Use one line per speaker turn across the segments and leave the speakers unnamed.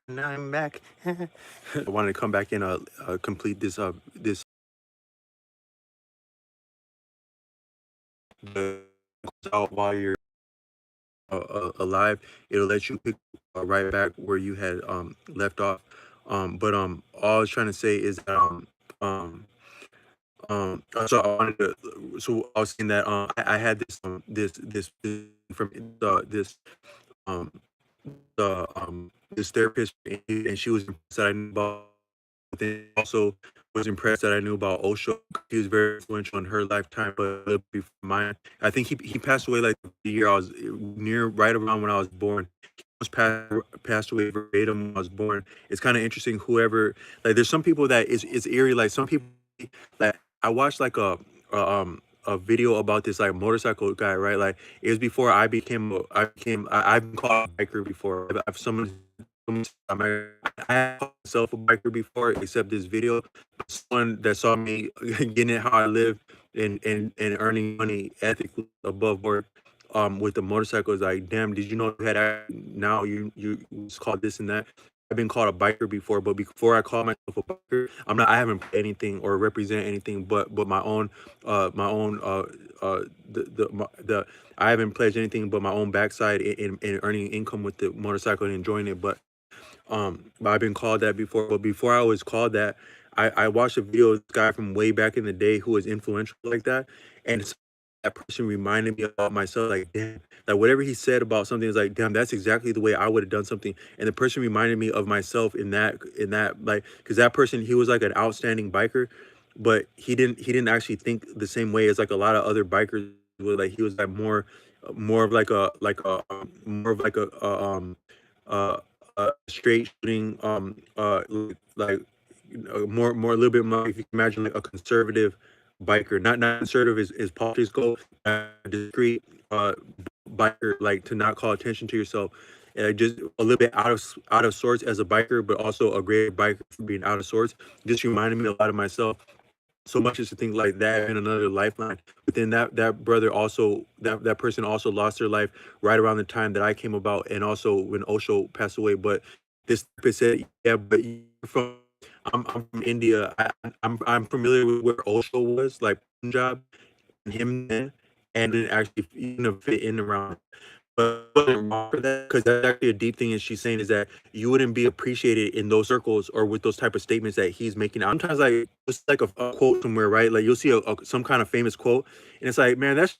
Now I'm back. I wanted to come back and complete this the out while you're alive. It'll let you pick right back where you had left off. But all I was trying to say is that um so I wanted to so I was saying that I had this from this um this therapist, and she was impressed that I knew about. Then also was impressed that I knew about Osho. He was very influential in her lifetime, but a little before mine. I think he passed away like the year I was near right around when I was born. He was passed away verbatim when I was born. It's kind of interesting. Whoever like, there's some people that it's eerie. Like some people, like I watched like a video about this like motorcycle guy, right? Like it was before I've been called a biker before. I've I have called myself a biker before, except this video. Someone that saw me getting it how I live and earning money ethically above board with the motorcycle is like, damn, did you know you had now you was called this and that? I've been called a biker before, but before I call myself a biker, I haven't put anything or represent anything but my own the I haven't pledged anything but my own backside in earning income with the motorcycle and enjoying it. But I've been called that before. But before I was called that, I watched a video of this guy from way back in the day who was influential like that, and that person reminded me about myself. Like, damn, like whatever he said about something is like, damn, that's exactly the way I would have done something. And the person reminded me of myself in that like, because that person, he was like an outstanding biker, but he didn't actually think the same way as like a lot of other bikers would. Like he was like more of more of like uh straight shooting like more a little bit more, if you can imagine, like a conservative biker, not conservative is politics go, discreet uh biker, like to not call attention to yourself, just a little bit out of sorts as a biker, but also a great biker for being out of sorts. Just reminded me a lot of myself, so much as to think like that in another lifeline. But then that brother also, that person also lost their life right around the time that I came about, and also when Osho passed away. But this therapist said, yeah, but you're from I'm from India. I'm familiar with where Osho was, like Punjab, and him then, and then actually fit in around. But it wasn't wrong for that, because that's actually a deep thing. And she's saying is that you wouldn't be appreciated in those circles or with those type of statements that he's making. Sometimes like it's like a quote somewhere, right? Like you'll see some kind of famous quote, and it's like, man, that's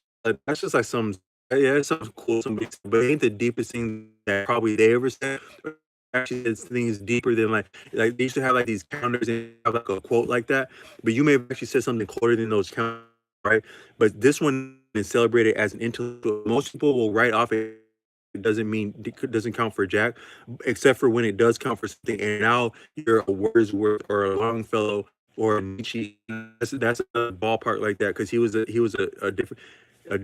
just like some, yeah, it's something cool somebody said, but it ain't the deepest thing that probably they ever said. Actually, it's things deeper than like they used to have like these counters and have like a quote like that, but you may have actually said something cooler than those counters, right? But this one is celebrated as an intellectual. Most people will write off it. It doesn't count for jack, except for when it does count for something. And now you're a Wordsworth or a Longfellow or a Nietzsche. That's a ballpark like that, because he was a different a